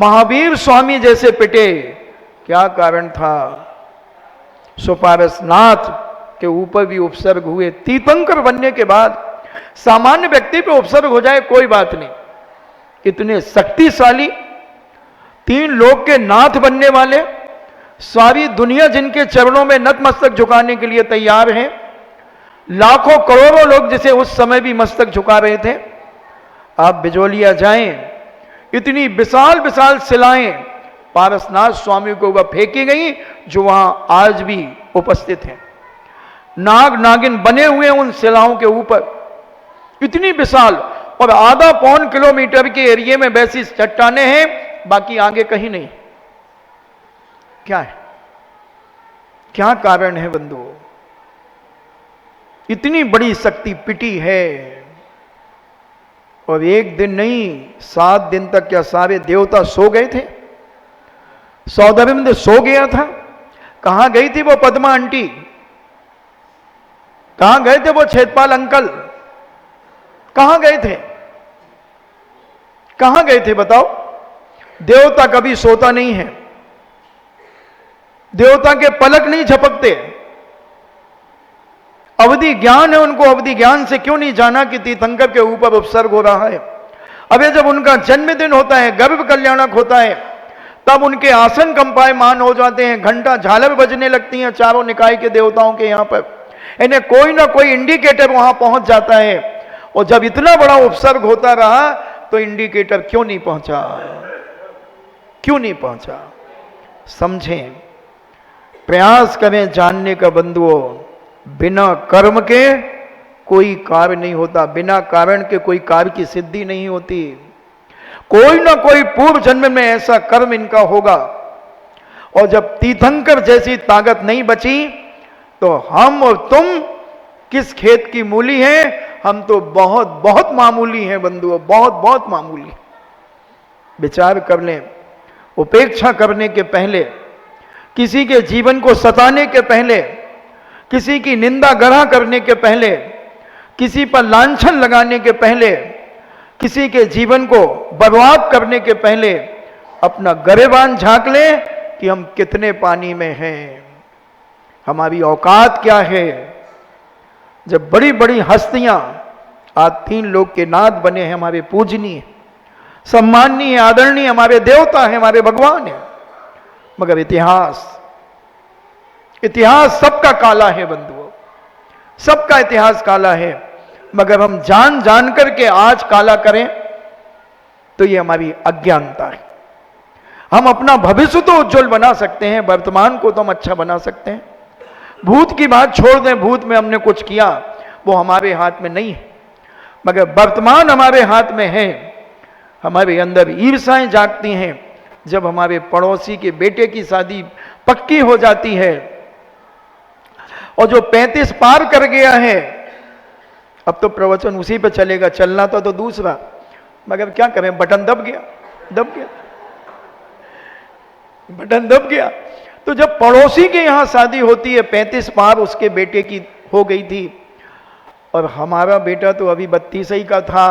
महावीर स्वामी जैसे पिटे, क्या कारण था? सुपारसनाथ के ऊपर भी उपसर्ग हुए। तीर्थंकर बनने के बाद सामान्य व्यक्ति पे उपसर्ग हो जाए कोई बात नहीं, इतने शक्तिशाली 3 लोक के नाथ बनने वाले, सारी दुनिया जिनके चरणों में नतमस्तक झुकाने के लिए तैयार है, लाखों करोड़ों लोग जिसे उस समय भी मस्तक झुका रहे थे। आप बिजोलिया जाएं, इतनी विशाल विशाल शिलाएं पारसनाथ स्वामी को वह फेंकी गई जो वहां आज भी उपस्थित हैं। नाग नागिन बने हुए उन शिलाओं के ऊपर, इतनी विशाल, और आधा पौन किलोमीटर के एरिया में वैसी चट्टाने हैं, बाकी आगे कहीं नहीं। क्या है, क्या कारण है बंधुओं? इतनी बड़ी शक्ति पिटी है, और एक दिन नहीं 7 दिन तक क्या सारे देवता सो गए थे? सौदामिंद सो गया था। कहां गई थी वो पद्मा आंटी? कहां गए थे वो छेदपाल अंकल? कहां गए थे? कहां गए थे बताओ? देवता कभी सोता नहीं है, देवता के पलक नहीं झपकते। अवधि ज्ञान है उनको, अवधि ज्ञान से क्यों नहीं जाना कि तीर्थंकर के ऊपर उपसर्ग हो रहा है? अबे जब उनका जन्मदिन होता है, गर्भ कल्याणक होता है, तब उनके आसन कंपायमान हो जाते हैं, घंटा झालर बजने लगती हैं चारों निकाय के देवताओं के यहां पर। इन्हें कोई ना कोई इंडिकेटर वहां पहुंच जाता है, और जब इतना बड़ा उपसर्ग होता रहा तो इंडिकेटर क्यों नहीं पहुंचा? क्यों नहीं पहुंचा? समझें, प्रयास करें जानने का बंधुओं। बिना कर्म के कोई कार्य नहीं होता, बिना कारण के कोई कार्य की सिद्धि नहीं होती। कोई ना कोई पूर्व जन्म में ऐसा कर्म इनका होगा, और जब तीर्थंकर जैसी ताकत नहीं बची तो हम और तुम किस खेत की मूली हैं? हम तो बहुत बहुत मामूली हैं बंधुओं, बहुत बहुत मामूली। विचार कर लें, उपेक्षा करने के पहले, किसी के जीवन को सताने के पहले, किसी की निंदा गढ़ा करने के पहले, किसी पर लांछन लगाने के पहले, किसी के जीवन को बर्बाद करने के पहले अपना गरेबान झांक ले कि हम कितने पानी में हैं, हमारी औकात क्या है। जब बड़ी बड़ी हस्तियां आज 3 लोक के नाथ बने हैं, हमारे पूजनीय, सम्माननीय, आदरणीय, हमारे देवता हैं, हमारे भगवान हैं, मगर इतिहास सबका काला है बंधुओं, सबका इतिहास काला है। मगर हम जान जान करके आज काला करें तो ये हमारी अज्ञानता है। हम अपना भविष्य तो उज्जवल बना सकते हैं, वर्तमान को तो हम अच्छा बना सकते हैं। भूत की बात छोड़ दें, भूत में हमने कुछ किया वो हमारे हाथ में नहीं है, मगर वर्तमान हमारे हाथ में है। हमारे अंदर ईर्ष्याएं जागती हैं जब हमारे पड़ोसी के बेटे की शादी पक्की हो जाती है, और जो 35 पार कर गया है, अब तो प्रवचन उसी पे चलेगा, चलना तो दूसरा, मगर क्या करें, बटन दब गया, बटन दब गया। तो जब पड़ोसी के यहां शादी होती है, 35 पार उसके बेटे की हो गई थी, और हमारा बेटा तो अभी 32 ही का था।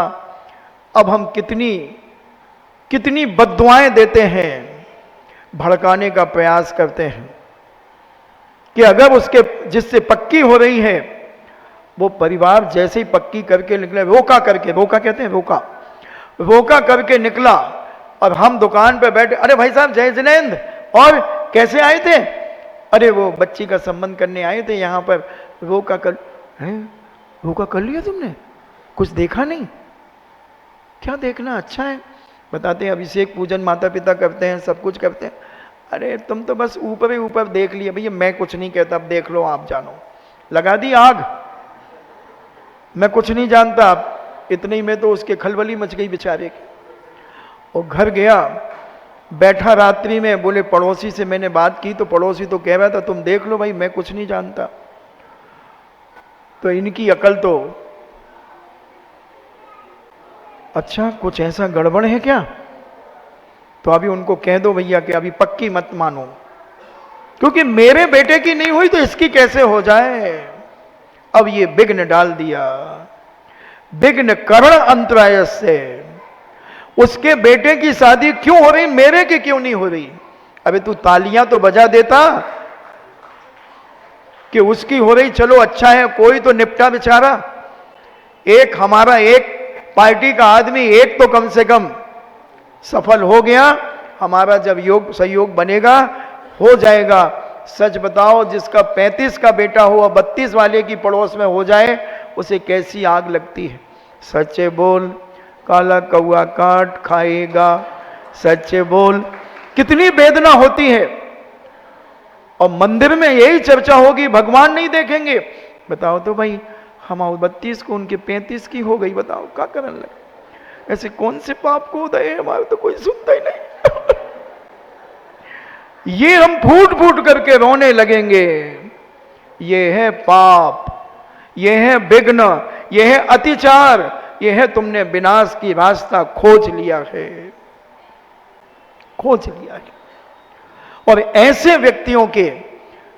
अब हम कितनी बद्दुआएं देते हैं, भड़काने का प्रयास करते हैं कि अगर उसके जिससे पक्की हो रही है वो परिवार जैसे ही पक्की करके निकले, रोका कहते हैं, रोका करके निकला, और हम दुकान पे बैठे, अरे भाई साहब जय जिनेंद्र, और कैसे आए थे? अरे वो बच्ची का संबंध करने आए थे यहाँ पर। रोका कर लिया तुमने? कुछ देखा नहीं? क्या देखना, अच्छा है, बताते हैं अभिषेक पूजन माता पिता करते हैं, सब कुछ करते हैं। अरे तुम तो बस ऊपर ही ऊपर देख लिया भैया, मैं कुछ नहीं कहता, अब देख लो, आप जानो। लगा दी आग, मैं कुछ नहीं जानता। इतने ही में तो उसके खलबली मच गई बेचारे की। और घर गया, बैठा रात्रि में, बोले पड़ोसी से मैंने बात की तो पड़ोसी तो कह रहा था तुम देख लो भाई, मैं कुछ नहीं जानता। तो इनकी अकल तो, अच्छा कुछ ऐसा गड़बड़ है क्या? तो अभी उनको कह दो भैया कि अभी पक्की मत मानो, क्योंकि मेरे बेटे की नहीं हुई तो इसकी कैसे हो जाए। अब ये विघ्न डाल दिया, विघ्न करण अंतराय से। उसके बेटे की शादी क्यों हो रही, मेरे की क्यों नहीं हो रही? अबे तू तालियां तो बजा देता कि उसकी हो रही, चलो अच्छा है, कोई तो निपटा बेचारा। एक हमारा, एक पार्टी का आदमी, एक तो कम से कम सफल हो गया। हमारा जब योग सहयोग बनेगा, हो जाएगा। सच बताओ, जिसका 35 का बेटा हो और 32 वाले की पड़ोस में हो जाए, उसे कैसी आग लगती है। सच्चे बोल, काला कौआ काट खाएगा। सच्चे बोल, कितनी वेदना होती है। और मंदिर में यही चर्चा होगी, भगवान नहीं देखेंगे। बताओ तो भाई, हम 32 को उनके 35 की हो गई, बताओ क्या करने लगे। ऐसे कौन से पाप को उदय, हमारे तो कोई सुनता ही नहीं। ये हम फूट फूट करके रोने लगेंगे। ये है पाप, ये है विघ्न, ये है अतिचार, ये है तुमने विनाश की रास्ता खोज लिया है, खोज लिया है। और ऐसे व्यक्तियों के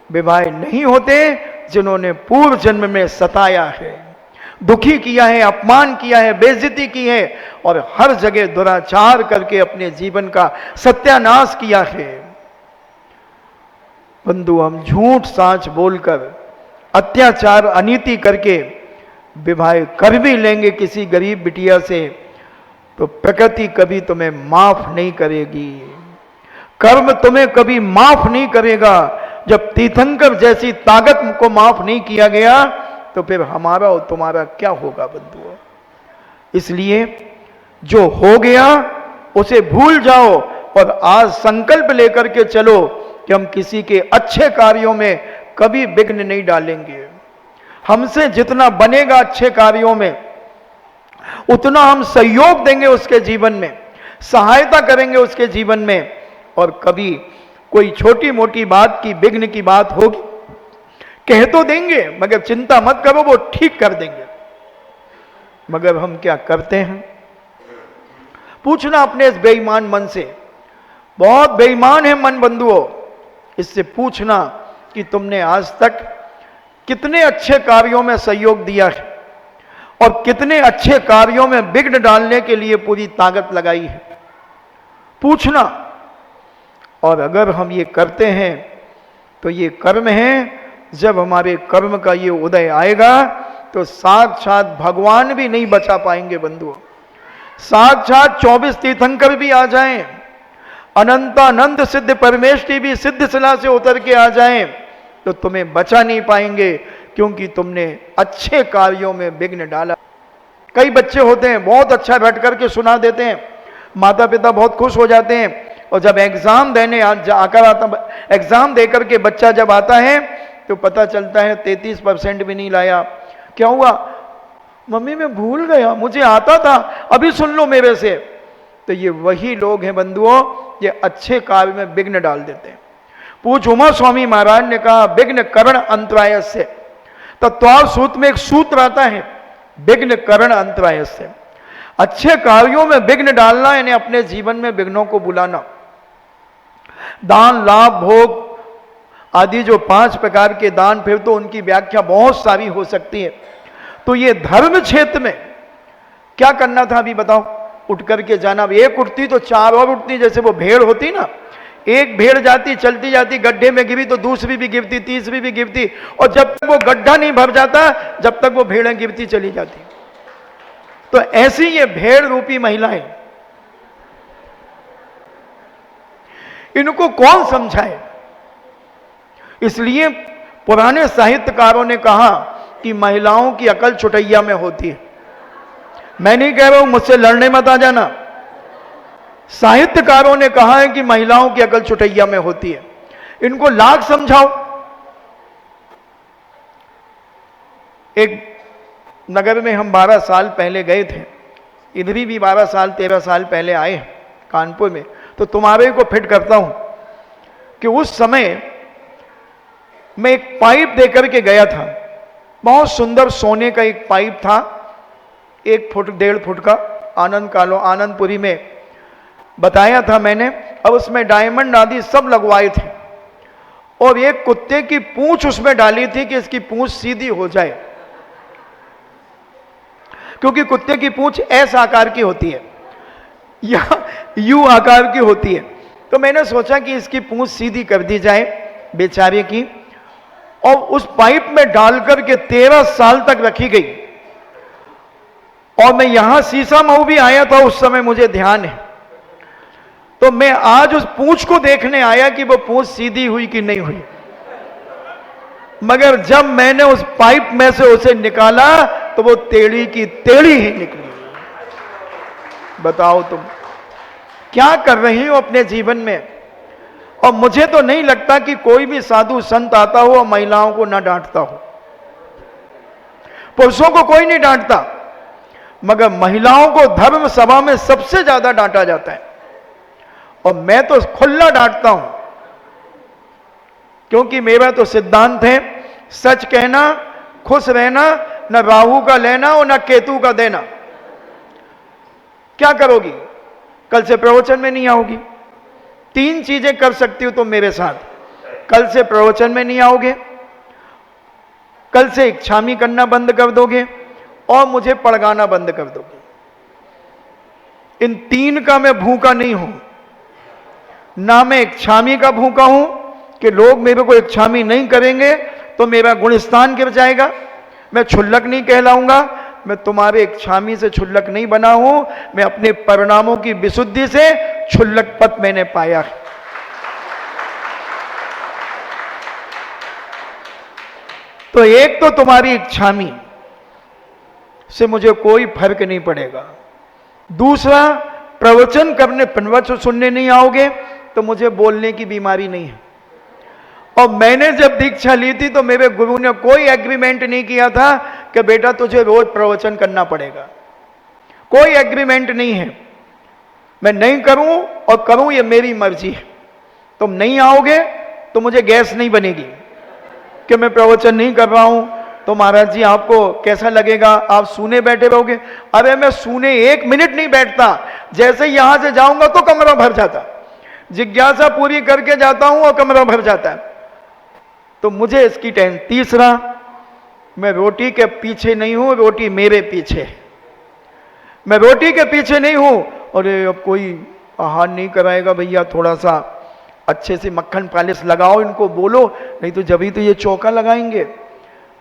विवाह नहीं होते जिन्होंने पूर्व जन्म में सताया है, दुखी किया है, अपमान किया है, बेइज्जती की है और हर जगह दुराचार करके अपने जीवन का सत्यानाश किया है। बंधु, हम झूठ साच बोलकर, अत्याचार अनीति करके विवाह कर भी लेंगे किसी गरीब बिटिया से, तो प्रकृति कभी तुम्हें माफ नहीं करेगी, कर्म तुम्हें कभी माफ नहीं करेगा। जब तीर्थंकर जैसी ताकत को माफ नहीं किया गया, तो फिर हमारा और तुम्हारा क्या होगा बंधुओं। इसलिए जो हो गया उसे भूल जाओ और आज संकल्प लेकर के चलो कि हम किसी के अच्छे कार्यों में कभी विघ्न नहीं डालेंगे। हमसे जितना बनेगा अच्छे कार्यों में, उतना हम सहयोग देंगे उसके जीवन में, सहायता करेंगे उसके जीवन में। और कभी कोई छोटी मोटी बात की, विघ्न की बात होगी, कह तो देंगे, मगर चिंता मत करो, वो ठीक कर देंगे। मगर हम क्या करते हैं? पूछना अपने इस बेईमान मन से, बहुत बेईमान है मन बंधुओं, इससे पूछना कि तुमने आज तक कितने अच्छे कार्यों में सहयोग दिया है और कितने अच्छे कार्यों में विघ्न डालने के लिए पूरी ताकत लगाई है। पूछना। और अगर हम ये करते हैं तो ये कर्म है, जब हमारे कर्म का ये उदय आएगा तो साक्षात भगवान भी नहीं बचा पाएंगे बंधुओं। साक्षात 24 तीर्थंकर भी आ जाएं, अनंतानंद सिद्ध परमेष्ठी भी सिद्ध शिला से उतर के आ जाएं, तो तुम्हें बचा नहीं पाएंगे, क्योंकि तुमने अच्छे कार्यों में विघ्न डाला। कई बच्चे होते हैं बहुत अच्छा रट करके सुना देते हैं, माता पिता बहुत खुश हो जाते हैं, और जब एग्जाम देने आकर आता, एग्जाम देकर के बच्चा जब आता है तो पता चलता है 33% भी नहीं लाया। क्या हुआ? मम्मी मैं भूल गया, मुझे आता था, अभी सुन लो मेरे से। तो ये वही लोग हैं बंधुओं, ये अच्छे कार्य में विघ्न डाल देते हैं। पूछ उमा स्वामी महाराज ने कहा, विघ्न करण अंतराय से। तत्वार सूत्र में एक सूत्र आता है, विघ्न करण अंतराय से। अच्छे कार्यों में विघ्न डालना यानी अपने जीवन में विघ्नों को बुलाना। दान, लाभ, भोग आदि जो 5 प्रकार के दान, फिर तो उनकी व्याख्या बहुत सारी हो सकती है। तो ये धर्म क्षेत्र में क्या करना था अभी बताओ? उठ करके जाना। एक उठती तो 4 और उठती, जैसे वो भेड़ होती ना, एक भेड़ जाती, चलती जाती, गड्ढे में गिरी तो दूसरी भी गिरती, तीसरी भी गिरती, और जब तक वो गड्ढा नहीं भर जाता जब तक वो भेड़ें गिरती चली जाती। तो ऐसी ये भेड़ रूपी महिलाएं, इनको कौन समझाए? इसलिए पुराने साहित्यकारों ने कहा कि महिलाओं की अकल चुटैया में होती है। मैं नहीं कह रहा हूं, मुझसे लड़ने मत आ जाना। साहित्यकारों ने कहा है कि महिलाओं की अकल चुटैया में होती है, इनको लाख समझाओ। एक नगर में हम 12 साल पहले गए थे, इधर ही भी 12 साल 13 साल पहले आए कानपुर में। तो तुम्हारे को फिट करता हूं कि उस समय मैं एक पाइप देकर के गया था, बहुत सुंदर सोने का एक पाइप था, 1 फुट 1.5 फुट का, आनंदपुरी में बताया था मैंने। अब उसमें डायमंड आदि सब लगवाए थे, और एक कुत्ते की पूंछ उसमें डाली थी कि इसकी पूंछ सीधी हो जाए, क्योंकि कुत्ते की पूंछ ऐसा आकार की होती है। या यू आकार की होती है। तो मैंने सोचा कि इसकी पूंछ सीधी कर दी जाए बेचारे की, और उस पाइप में डालकर के 13 साल तक रखी गई। और मैं यहां सीसा मऊ भी आया था उस समय, मुझे ध्यान है। तो मैं आज उस पूंछ को देखने आया कि वो पूंछ सीधी हुई कि नहीं हुई, मगर जब मैंने उस पाइप में से उसे निकाला तो वो टेढ़ी की टेढ़ी ही निकली। बताओ तुम क्या कर रही हो अपने जीवन में। और मुझे तो नहीं लगता कि कोई भी साधु संत आता हो और महिलाओं को ना डांटता हो। पुरुषों को कोई नहीं डांटता, मगर महिलाओं को धर्म सभा में सबसे ज्यादा डांटा जाता है। और मैं तो खुला डांटता हूं, क्योंकि मेरा तो सिद्धांत है सच कहना, खुश रहना, न राहु का लेना और न केतु का देना। क्या करोगी? कल से प्रवचन में नहीं आओगी। 3 चीजें कर सकती हो तुम मेरे साथ। कल से प्रवचन में नहीं आओगे, कल से इच्छामी करना बंद कर दोगे, और मुझे पड़गाना बंद कर दोगे। इन 3 का मैं भूखा नहीं हूं। ना मैं इच्छामी का भूखा हूं कि लोग मेरे को इच्छामी नहीं करेंगे तो मेरा गुणस्थान गिर जाएगा। मैं क्षुल्लक नहीं कहलाऊंगा। मैं तुम्हारे इच्छामी से क्षुल्लक नहीं बना हूं। मैं अपने परिणामों की विशुद्धि से क्षुल्लक पद मैंने पाया है। तो एक तो तुम्हारी इच्छामी से मुझे कोई फर्क नहीं पड़ेगा। दूसरा, प्रवचन करने, प्रवचन सुनने नहीं आओगे तो मुझे बोलने की बीमारी नहीं है। और मैंने जब दीक्षा ली थी तो मेरे गुरु ने कोई एग्रीमेंट नहीं किया था कि बेटा तुझे रोज प्रवचन करना पड़ेगा। कोई एग्रीमेंट नहीं है। मैं नहीं करूं और करूं ये मेरी मर्जी है। तुम नहीं आओगे तो मुझे गैस नहीं बनेगी कि मैं प्रवचन नहीं कर रहा हूं। तो महाराज जी आपको कैसा लगेगा, आप सुने बैठे रहोगे? अरे मैं सुने 1 मिनट नहीं बैठता। जैसे यहां से जाऊंगा तो कमरा भर जाता, जिज्ञासा पूरी करके जाता हूं और कमरा भर जाता है। तो मुझे इसकी टेंशन। तीसरा, मैं रोटी के पीछे नहीं हूं, रोटी मेरे पीछे। मैं रोटी के पीछे नहीं हूं। और अब कोई आहार नहीं कराएगा भैया, थोड़ा सा अच्छे से मक्खन पालिश लगाओ, इनको बोलो, नहीं तो जब ही तो ये चौका लगाएंगे।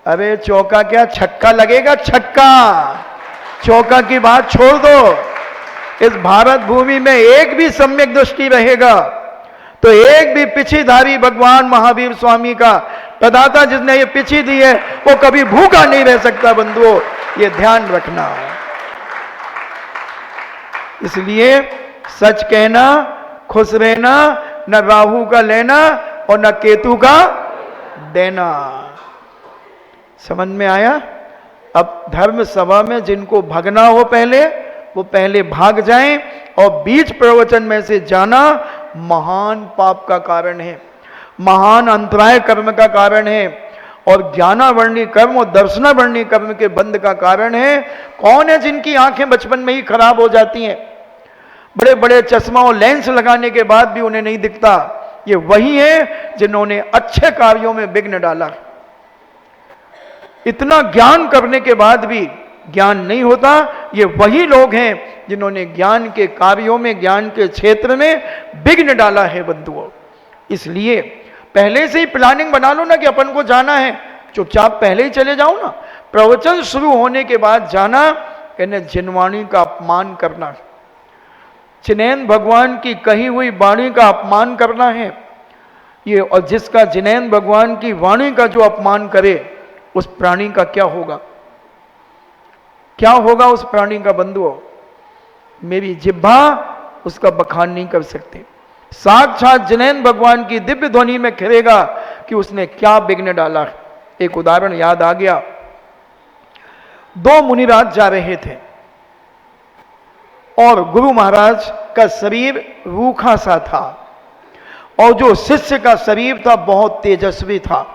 अरे चौका क्या, छक्का लगेगा, छक्का। चौका की बात छोड़ दो। इस भारत भूमि में एक भी सम्यक दृष्टि रहेगा तो एक भी पिछीधारी भगवान महावीर स्वामी का प्रदाता जिसने ये पिछी दी है वो कभी भूखा नहीं रह सकता बंधुओं, ये ध्यान रखना। इसलिए सच कहना, खुश रहना, न राहु का लेना और न केतु का देना। समझ में आया? अब धर्म सभा में जिनको भगना हो पहले, वो पहले भाग जाएं। और बीच प्रवचन में से जाना महान पाप का कारण है, महान अंतराय कर्म का कारण है, और ज्ञानावर्णी कर्म और दर्शनावर्णी कर्म के बंध का कारण है। कौन है जिनकी आंखें बचपन में ही खराब हो जाती हैं, बड़े बड़े चश्मा और लेंस लगाने के बाद भी उन्हें नहीं दिखता? ये वही है जिन्होंने अच्छे कार्यों में विघ्न डाला। इतना ज्ञान करने के बाद भी ज्ञान नहीं होता। ये वही लोग हैं जिन्होंने ज्ञान के कार्यों में, ज्ञान के क्षेत्र में विघ्न डाला है बंधुओं। इसलिए पहले से ही प्लानिंग बना लो ना कि अपन को जाना है, चुपचाप पहले ही चले जाओ ना। प्रवचन शुरू होने के बाद जाना, यानी जिनवाणी का अपमान करना, जिनैन भगवान की कही हुई वाणी का अपमान करना है ये। और जिसका जिनैन भगवान की वाणी का जो अपमान करे उस प्राणी का क्या होगा? क्या होगा उस प्राणी का बंधुओं? मेरी जिह्वा उसका बखान नहीं कर सकते। साक्षात जिनैन भगवान की दिव्य ध्वनि में खिलेगा कि उसने क्या विघ्न डाला। एक उदाहरण याद आ गया। 2 मुनिराज जा रहे थे और गुरु महाराज का शरीर रूखा सा था और जो शिष्य का शरीर था बहुत तेजस्वी था,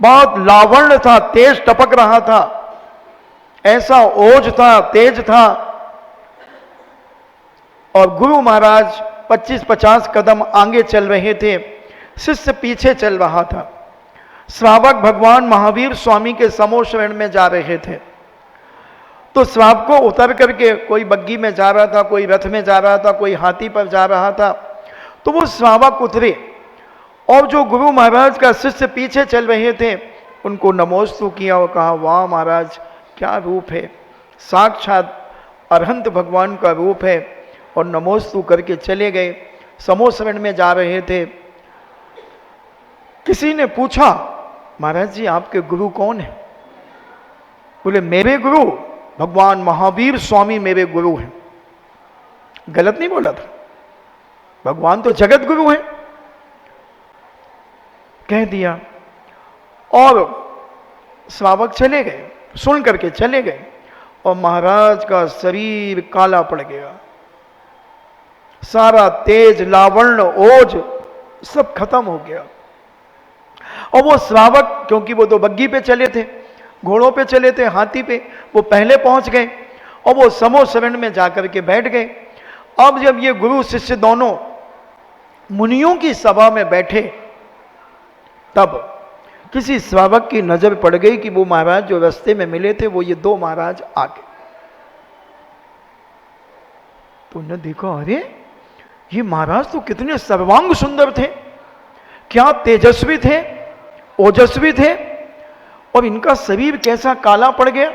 बहुत लावण्य था, तेज टपक रहा था, ऐसा ओज था, तेज था। और गुरु महाराज 25-50 कदम आगे चल रहे थे, शिष्य पीछे चल रहा था। श्रावक भगवान महावीर स्वामी के समो शरण में जा रहे थे। तो स्वाब को उतर करके कोई बग्गी में जा रहा था, कोई रथ में जा रहा था, कोई हाथी पर जा रहा था, तो वो स्वावक उतरे और जो गुरु महाराज का शिष्य पीछे चल रहे थे उनको नमोस्तु किया और कहा, वाह महाराज क्या रूप है, साक्षात अरहंत भगवान का रूप है, और नमोस्तु करके चले गए। समोसरण में जा रहे थे, किसी ने पूछा, महाराज जी आपके गुरु कौन है? बोले मेरे गुरु भगवान महावीर स्वामी मेरे गुरु हैं। गलत नहीं बोला था, भगवान तो जगत गुरु हैं, कह दिया। और श्रावक चले गए, सुन करके चले गए, और महाराज का शरीर काला पड़ गया, सारा तेज लावण्य ओज सब खत्म हो गया। और वो श्रावक, क्योंकि वो तो बग्गी पे चले थे, घोड़ों पे चले थे, हाथी पे, वो पहले पहुंच गए और वो समोसरण में जाकर के बैठ गए। अब जब ये गुरु शिष्य दोनों मुनियों की सभा में बैठे, तब किसी श्रावक की नजर पड़ गई कि वो महाराज जो रास्ते में मिले थे वो ये दो महाराज आ गए। तो उन्होंने देखा, अरे ये महाराज तो कितने सर्वांग सुंदर थे, क्या तेजस्वी थे, ओजस्वी थे, और इनका शरीर कैसा काला पड़ गया,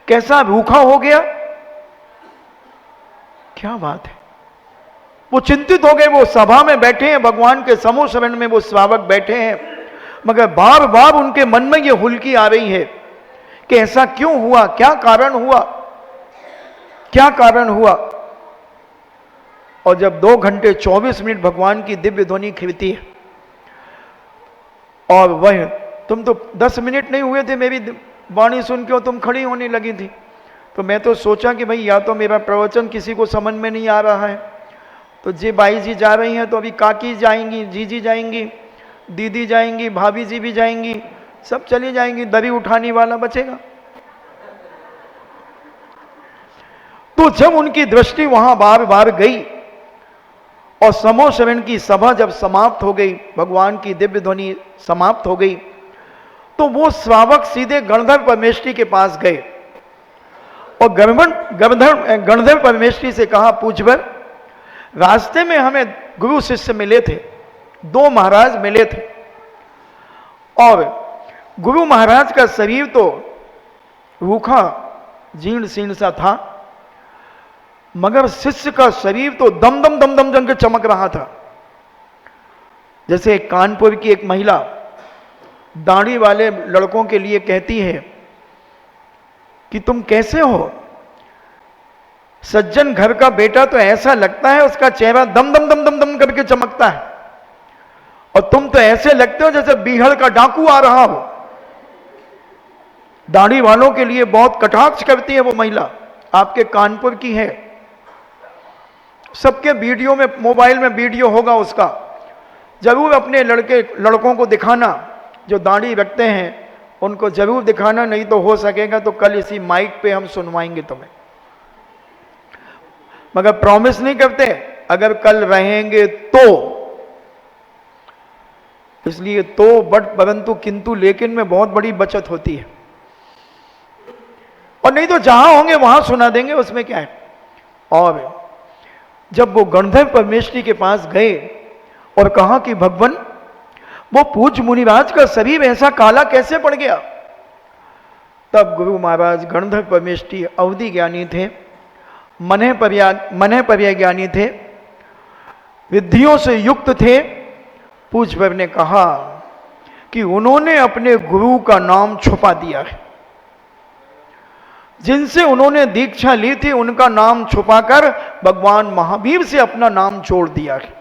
कैसा रूखा हो गया, क्या बात है। वो चिंतित हो गए, वो सभा में बैठे हैं, भगवान के समोसरण में वो श्रावक बैठे हैं, मगर बार बार उनके मन में ये हुल्की आ रही है कि ऐसा क्यों हुआ, क्या कारण हुआ, क्या कारण हुआ। और जब 2 घंटे 24 मिनट भगवान की दिव्य ध्वनि खिलती है, और वह तुम तो 10 मिनट नहीं हुए थे मेरी वाणी सुन के तुम खड़ी होने लगी थी, तो मैं तो सोचा कि भाई या तो मेरा प्रवचन किसी को समझ में नहीं आ रहा है, तो जी बाई जी जा रही हैं तो अभी काकी जाएंगी, जीजी जाएंगी, दीदी जाएंगी, भाभी जी भी जाएंगी, सब चली जाएंगी, दरी उठाने वाला बचेगा। तो जब उनकी दृष्टि वहां बार बार गई और समोसरण की सभा जब समाप्त हो गई, भगवान की दिव्य ध्वनि समाप्त हो गई, तो वो श्रावक सीधे गणधर परमेष्ठी के पास गए और गणधर परमेष्ठी से कहा, पूज्यवर रास्ते में हमें गुरु शिष्य मिले थे, 2 महाराज मिले थे, और गुरु महाराज का शरीर तो रूखा जीर्ण शीर्ण सा था, मगर शिष्य का शरीर तो दम दम दम दम जंग चमक रहा था। जैसे कानपुर की एक महिला दाढ़ी वाले लड़कों के लिए कहती है कि तुम कैसे हो, सज्जन घर का बेटा तो ऐसा लगता है उसका चेहरा दम दम दम दम दम करके चमकता है, और तुम तो ऐसे लगते हो जैसे बीहड़ का डाकू आ रहा हो। दाढ़ी वालों के लिए बहुत कटाक्ष करती है वो महिला, आपके कानपुर की है, सबके वीडियो में, मोबाइल में वीडियो होगा उसका, जरूर अपने लड़कों को दिखाना, जो दाढ़ी रखते हैं उनको जरूर दिखाना, नहीं तो हो सकेगा तो कल इसी माइक पे हम सुनवाएंगे तुम्हें, मगर प्रॉमिस नहीं करते, अगर कल रहेंगे तो, इसलिए तो बट परंतु किंतु लेकिन में बहुत बड़ी बचत होती है, और नहीं तो जहां होंगे वहां सुना देंगे, उसमें क्या है। और जब वो गणधर परमेष्ठी के पास गए और कहा कि भगवान वो पूज्य मुनिराज का शरीर ऐसा काला कैसे पड़ गया, तब गुरु महाराज गणधर परमेष्ठी अवधि ज्ञानी थे, मने पर्याय ज्ञानी थे, विधियों से युक्त थे। पूज्यवर ने कहा कि उन्होंने अपने गुरु का नाम छुपा दिया है, जिनसे उन्होंने दीक्षा ली थी उनका नाम छुपाकर भगवान महावीर से अपना नाम जोड़ दिया है।